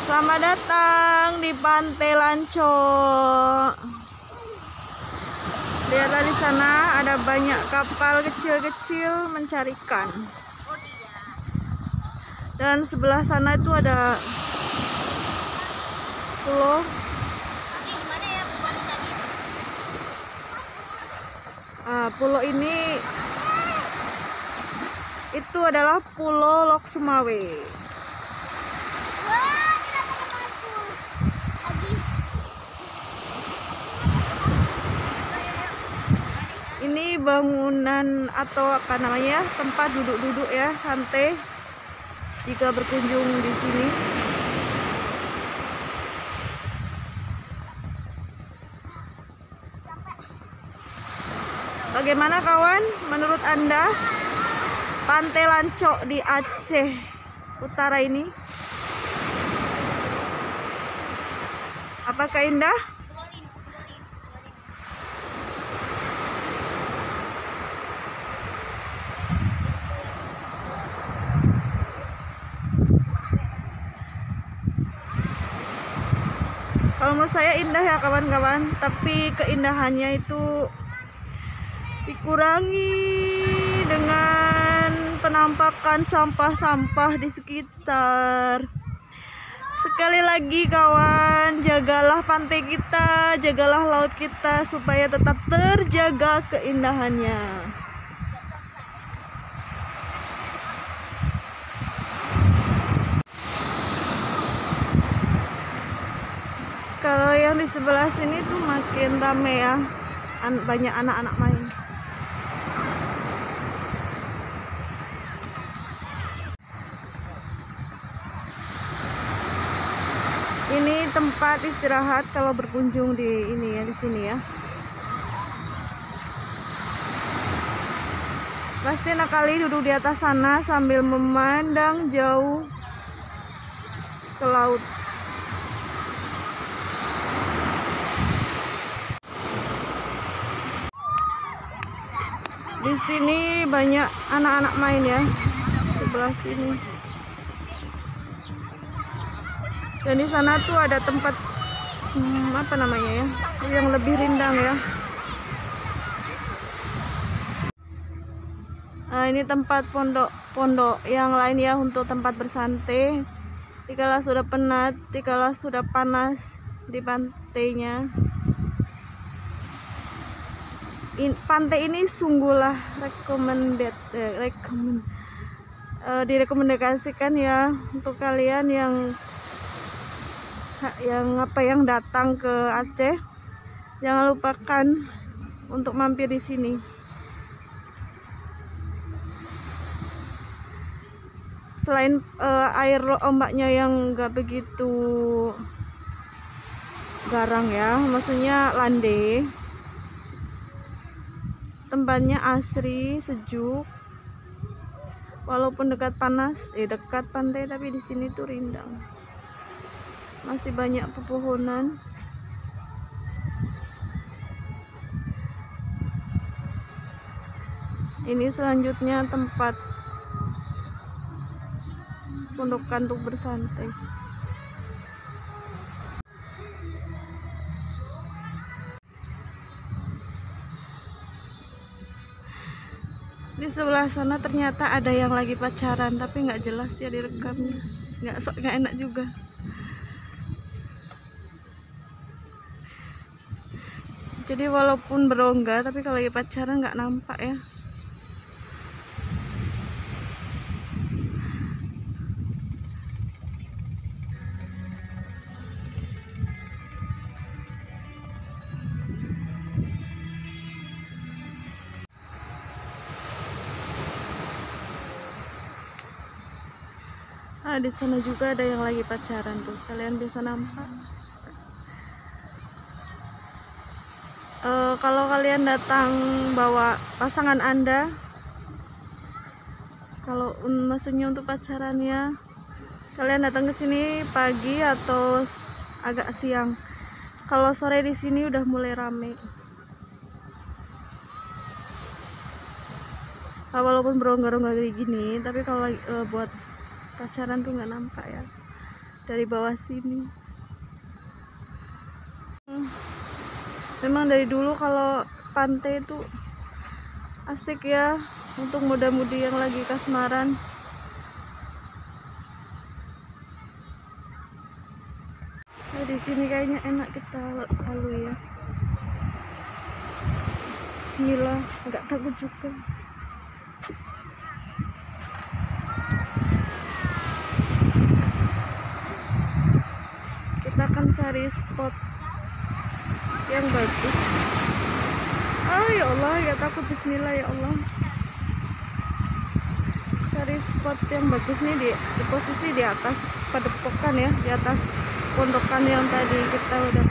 Selamat datang di Pantai Lanco. Lihatlah di sana ada banyak kapal kecil-kecil mencari ikan. Dan sebelah sana itu ada pulau. Pulau ini itu adalah Pulau Lok Sumawe. Ini bangunan atau apa namanya, tempat duduk-duduk ya, santai jika berkunjung di sini. Bagaimana kawan, menurut Anda Pantai Lanco di Aceh Utara ini? Apakah indah? Kalau menurut saya indah ya kawan-kawan, tapi keindahannya itu dikurangi dengan penampakan sampah-sampah di sekitar. Sekali lagi kawan, jagalah pantai kita, jagalah laut kita supaya tetap terjaga keindahannya. Kalau yang di sebelah sini tuh makin rame ya, banyak anak-anak main. Ini tempat istirahat kalau berkunjung di ini ya, di sini ya. Pasti enak kali duduk di atas sana sambil memandang jauh ke laut. Di sini banyak anak-anak main ya, sebelah sini. Dan di sana tuh ada tempat apa namanya ya, yang lebih rindang ya. Nah, ini tempat pondok yang lain ya, untuk tempat bersantai. Jikalau sudah penat, jikalau sudah panas di pantainya. Pantai ini sungguhlah direkomendasikan ya untuk kalian yang datang ke Aceh. Jangan lupakan untuk mampir di sini. Selain air ombaknya yang nggak begitu garang ya, maksudnya landai. Tempatnya asri, sejuk. Walaupun dekat pantai, tapi di sini tuh rindang. Masih banyak pepohonan. Ini selanjutnya tempat pondokan untuk bersantai. Di sebelah sana ternyata ada yang lagi pacaran, tapi nggak jelas ya direkamnya, nggak enak juga. Jadi walaupun berongga, tapi kalau lagi pacaran nggak nampak ya. Di sana juga ada yang lagi pacaran tuh, kalian bisa nampak. Kalau kalian datang bawa pasangan Anda, kalau maksudnya untuk pacarannya, kalian datang ke sini pagi atau agak siang. Kalau sore di sini udah mulai rame. Walaupun berongga-rongga kayak gini, tapi kalau buat pacaran tuh nggak nampak ya. dari bawah sini. Memang dari dulu kalau pantai itu asik ya untuk muda-mudi yang lagi kasmaran. Nah, di sini kayaknya enak kita lalu ya. Bismillah, nggak takut juga. Kita akan cari spot yang bagus. Ya Allah, ya takut. Bismillah ya Allah. Cari spot yang bagus nih di posisi di atas padepokan ya, di atas pondokan yang tadi kita udah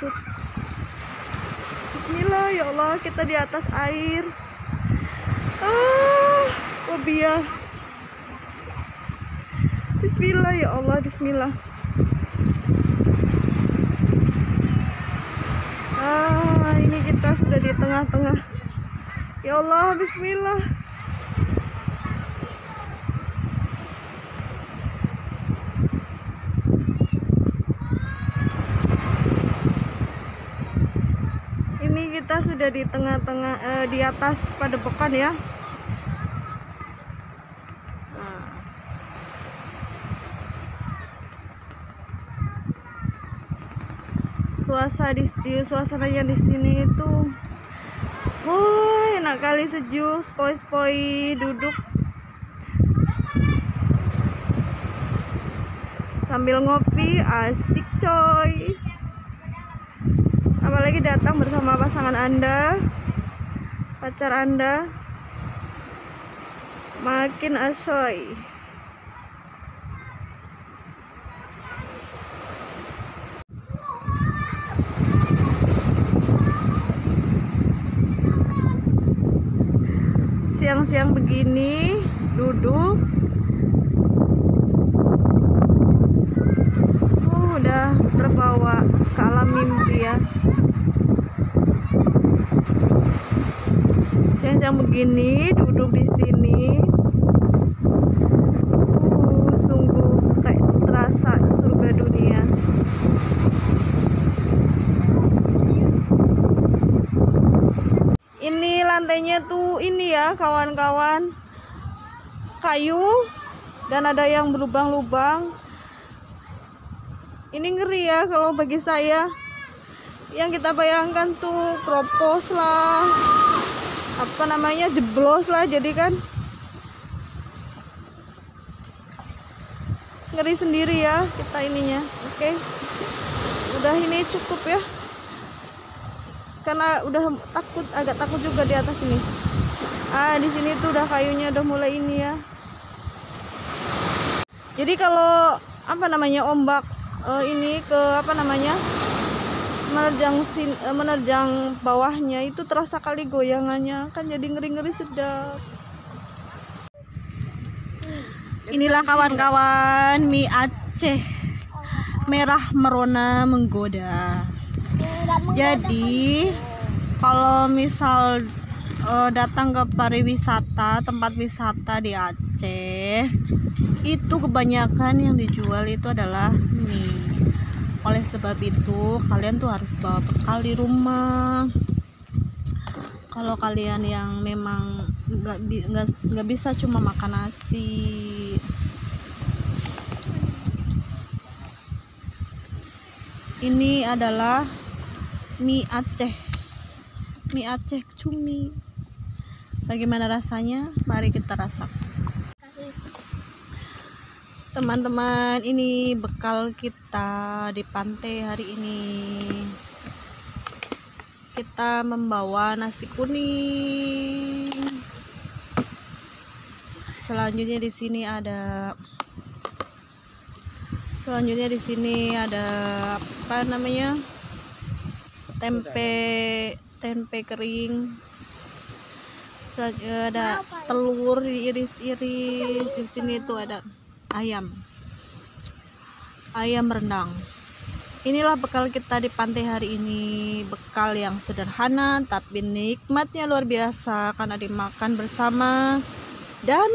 shoot. Bismillah ya Allah, kita di atas air. Wabiyah. Bismillah ya Allah, bismillah. Ini kita sudah di tengah-tengah. Ya Allah, bismillah. Ini kita sudah di tengah-tengah, di atas padepokan ya. Suasananya di sini itu enak kali, sejuk, spoi-spoi duduk sambil ngopi, asik coy. Apalagi datang bersama pasangan Anda, pacar Anda, makin asoy. Siang-siang begini duduk, udah terbawa ke alam mimpi ya. Siang-siang begini duduk di sini, sungguh kayak terasa surga dunia. Ini lantainya tuh ini ya kawan-kawan, kayu dan ada yang berlubang-lubang. Ini ngeri ya kalau bagi saya. Yang kita bayangkan tuh kropos lah, apa namanya, jeblos lah, jadi kan ngeri sendiri ya kita ininya. Oke, udah ini cukup ya, karena udah agak takut juga di atas ini. Di sini tuh udah kayunya udah mulai ini ya. Jadi kalau apa namanya ombak ini ke apa namanya menerjang bawahnya itu terasa kali goyangannya, kan jadi ngeri-ngeri sedap. Inilah kawan-kawan mie Aceh merah merona menggoda. Jadi kalau misal datang ke pariwisata, tempat wisata di Aceh, itu kebanyakan yang dijual itu adalah mie. Oleh sebab itu kalian tuh harus bawa bekal di rumah. Kalau kalian yang memang nggak bisa cuma makan nasi, ini adalah mie Aceh, mie Aceh cumi. Bagaimana rasanya? Mari kita rasakan. Teman-teman, ini bekal kita di pantai hari ini. Kita membawa nasi kuning. Selanjutnya di sini ada apa namanya? Tempe kering. Selanjutnya ada telur diiris-iris. Di sini tuh ada ayam rendang. Inilah bekal kita di pantai hari ini. Bekal yang sederhana tapi nikmatnya luar biasa karena dimakan bersama dan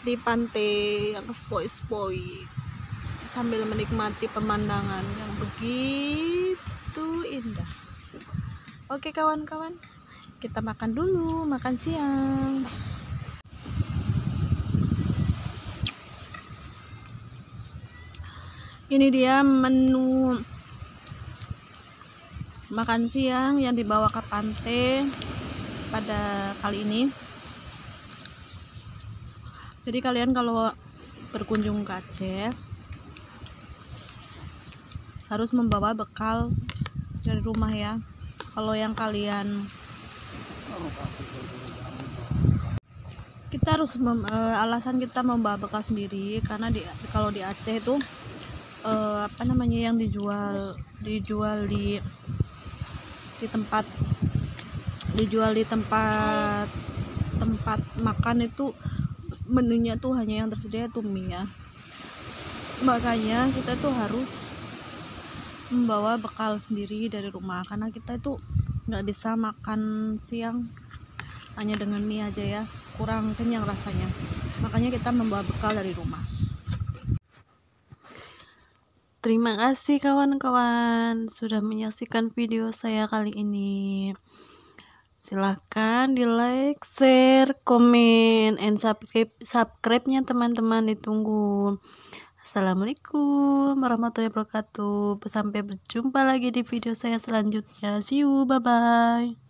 di pantai yang spoi-spoi. sambil menikmati pemandangan yang begitu indah. Oke kawan-kawan, kita makan dulu, makan siang. Ini dia menu makan siang yang dibawa ke pantai pada kali ini. Jadi kalian kalau berkunjung ke Aceh harus membawa bekal dari rumah ya. Kalau yang kalian kita harus alasan kita membawa bekal sendiri karena kalau di Aceh itu yang dijual di tempat makan itu menunya tuh hanya yang tersedia tuh mie ya. Makanya kita tuh harus membawa bekal sendiri dari rumah karena kita itu nggak bisa makan siang hanya dengan mie aja ya, kurang kenyang rasanya. Makanya kita membawa bekal dari rumah. Terima kasih kawan-kawan sudah menyaksikan video saya kali ini. Silahkan di like, share, komen, and subscribe-nya teman-teman ditunggu. Assalamualaikum warahmatullahi wabarakatuh. Sampai berjumpa lagi di video saya selanjutnya. See you, bye-bye.